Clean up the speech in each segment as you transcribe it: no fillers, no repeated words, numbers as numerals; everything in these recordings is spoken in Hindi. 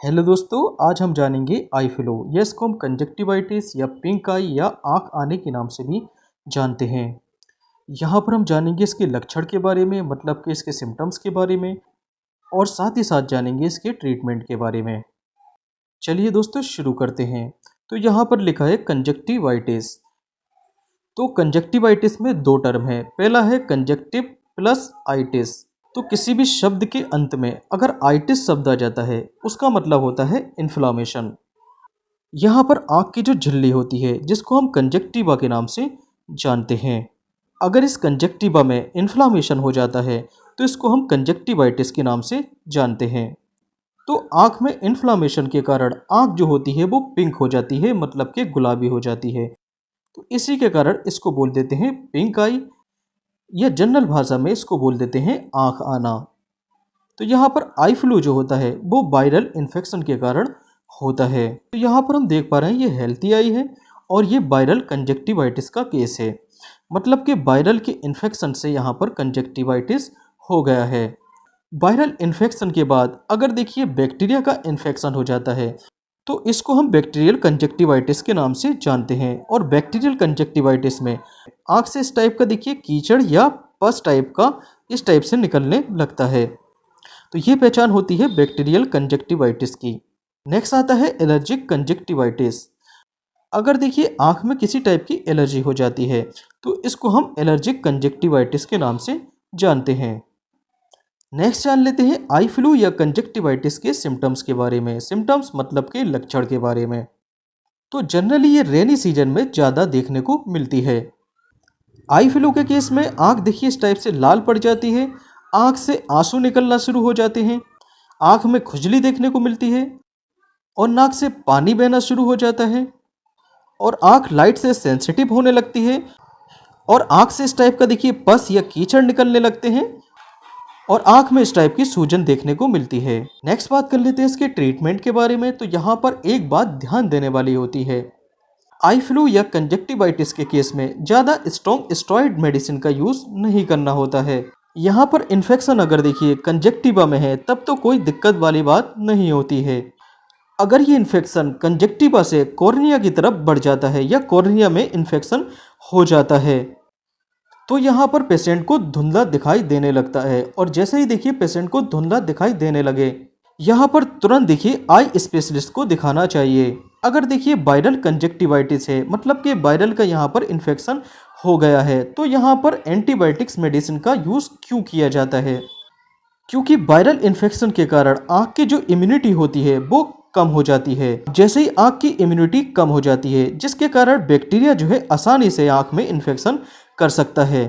हेलो दोस्तों, आज हम जानेंगे आई फ्लू। ये इसको हम कंजक्टिवाइटिस या पिंक आई या आँख आने के नाम से भी जानते हैं। यहाँ पर हम जानेंगे इसके लक्षण के बारे में, मतलब कि इसके सिम्टम्स के बारे में, और साथ ही साथ जानेंगे इसके ट्रीटमेंट के बारे में। चलिए दोस्तों शुरू करते हैं। तो यहाँ पर लिखा है कंजक्टिवाइटिस। तो कंजक्टिवाइटिस में दो टर्म है। पहला है कंजक्टिव प्लस आइटिस। तो किसी भी शब्द के अंत में अगर आइटिस शब्द आ जाता है उसका मतलब होता है इन्फ्लामेशन। यहाँ पर आँख की जो झिल्ली होती है जिसको हम कंजक्टिवा के नाम से जानते हैं, अगर इस कंजक्टिवा में इन्फ्लामेशन हो जाता है तो इसको हम कंजक्टिवाइटिस के नाम से जानते हैं। तो आँख में इन्फ्लामेशन के कारण आँख जो होती है वो पिंक हो जाती है, मतलब कि गुलाबी हो जाती है। तो इसी के कारण इसको बोल देते हैं पिंक आई, या जनरल भाषा में इसको बोल देते हैं आँख आना। तो यहाँ पर आई फ्लू जो होता है वो वायरल इन्फेक्शन के कारण होता है। तो यहाँ पर हम देख पा रहे हैं ये हेल्थी आई है और ये वायरल कंजक्टिवाइटिस का केस है, मतलब कि वायरल के इन्फेक्शन से यहाँ पर कंजक्टिवाइटिस हो गया है। वायरल इन्फेक्शन के बाद अगर देखिए बैक्टीरिया का इन्फेक्शन हो जाता है तो इसको हम बैक्टीरियल कंजक्टिवाइटिस के नाम से जानते हैं। और बैक्टीरियल कंजक्टिवाइटिस में आँख से इस टाइप का देखिए कीचड़ या पस टाइप का इस टाइप से निकलने लगता है। तो ये पहचान होती है बैक्टीरियल कंजक्टिवाइटिस की। नेक्स्ट आता है एलर्जिक कंजक्टिवाइटिस। अगर देखिए आँख में किसी टाइप की एलर्जी हो जाती है तो इसको हम एलर्जिक कंजक्टिवाइटिस के नाम से जानते हैं। नेक्स्ट जान लेते हैं आई फ्लू या कंजक्टिवाइटिस के सिम्टम्स के बारे में। सिम्टम्स मतलब के लक्षण के बारे में। तो जनरली ये रेनी सीजन में ज़्यादा देखने को मिलती है। आई फ्लू के केस में आँख देखिए इस टाइप से लाल पड़ जाती है, आँख से आंसू निकलना शुरू हो जाते हैं, आँख में खुजली देखने को मिलती है और नाक से पानी बहना शुरू हो जाता है और आँख लाइट से सेंसिटिव होने लगती है और आँख से इस टाइप का देखिए पस या कीचड़ निकलने लगते हैं और आँख में इस टाइप की सूजन देखने को मिलती है। नेक्स्ट बात कर लेते हैं इसके ट्रीटमेंट के बारे में। तो यहाँ पर एक बात ध्यान देने वाली होती है, आई फ्लू या कंजक्टिवाइटिस के केस में ज़्यादा स्ट्रॉन्ग स्टेरॉइड मेडिसिन का यूज़ नहीं करना होता है। यहाँ पर इन्फेक्शन अगर देखिए कंजक्टिवा में है तब तो कोई दिक्कत वाली बात नहीं होती है। अगर ये इन्फेक्शन कंजक्टिवा से कॉर्निया की तरफ बढ़ जाता है या कॉर्निया में इन्फेक्शन हो जाता है तो यहाँ पर पेशेंट को धुंधला दिखाई देने लगता है। और जैसे ही देखिए पेशेंट को धुंधला दिखाई देने लगे यहाँ पर तुरंत देखिए आई स्पेशलिस्ट को दिखाना चाहिए। अगर देखिए वायरल कंजक्टिवाइटिस है, मतलब कि वायरल का यहाँ पर इन्फेक्शन हो गया है, तो यहाँ पर एंटीबायोटिक्स मेडिसिन का यूज़ क्यों किया जाता है? क्योंकि वायरल इन्फेक्शन के कारण आँख की जो इम्यूनिटी होती है वो कम हो जाती है। जैसे ही आँख की इम्यूनिटी कम हो जाती है जिसके कारण बैक्टीरिया जो है आसानी से आँख में इन्फेक्शन कर सकता है।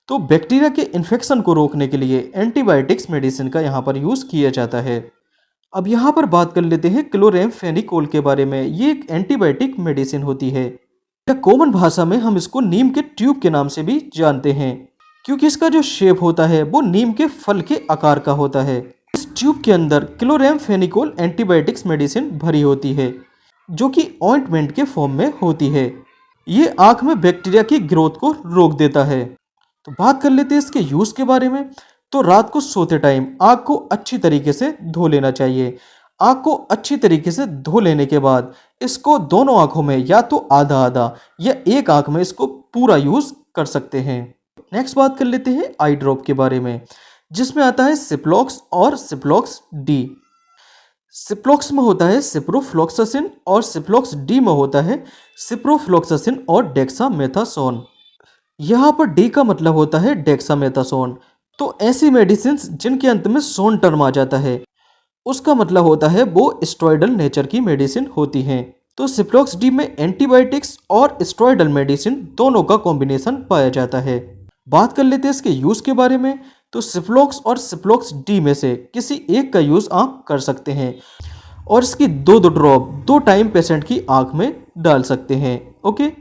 तो बैक्टीरिया के इन्फेक्शन को रोकने के लिए एंटीबायोटिक्स मेडिसिन का यहाँ पर यूज़ किया जाता है। अब यहाँ पर बात कर लेते हैं क्लोरामफेनिकोल के बारे में। ये एक एंटीबायोटिक मेडिसिन होती है, या कॉमन भाषा में हम इसको नीम के ट्यूब के नाम से भी जानते हैं, क्योंकि इसका जो शेप होता है वो नीम के फल के आकार का होता है। इस ट्यूब के अंदर क्लोरामफेनिकोल एंटीबायोटिक्स मेडिसिन भरी होती है जो कि ऑइंटमेंट के फॉर्म में होती है। ये आँख में बैक्टीरिया की ग्रोथ को रोक देता है। तो बात कर लेते हैं इसके यूज़ के बारे में। तो रात को सोते टाइम आँख को अच्छी तरीके से धो लेना चाहिए। आँख को अच्छी तरीके से धो लेने के बाद इसको दोनों आँखों में या तो आधा आधा या एक आँख में इसको पूरा यूज़ कर सकते हैं। नेक्स्ट बात कर लेते हैं आई ड्रॉप के बारे में, जिसमें आता है सिप्लॉक्स और सिप्लॉक्स डी। सिप्लॉक्स में होता है सिप्रोफ्लॉक्सासिन और सिप्लॉक्स डी में होता है सिप्रोफ्लॉक्सासिन और डेक्सामेथासोन। यहाँ पर डी का मतलब होता है डेक्सामेथासोन। तो ऐसी मेडिसिन जिनके अंत में सोन टर्म आ जाता है उसका मतलब होता है वो स्टेरॉयडल नेचर की मेडिसिन होती हैं। तो सिप्लॉक्स डी में एंटीबायोटिक्स और स्टेरॉयडल मेडिसिन दोनों का कॉम्बिनेशन पाया जाता है। बात कर लेते हैं इसके यूज़ के बारे में। तो सिप्लॉक्स और सिप्लॉक्स डी में से किसी एक का यूज़ आप कर सकते हैं और इसकी दो ड्रॉप 2 टाइम पेशेंट की आँख में डाल सकते हैं। ओके।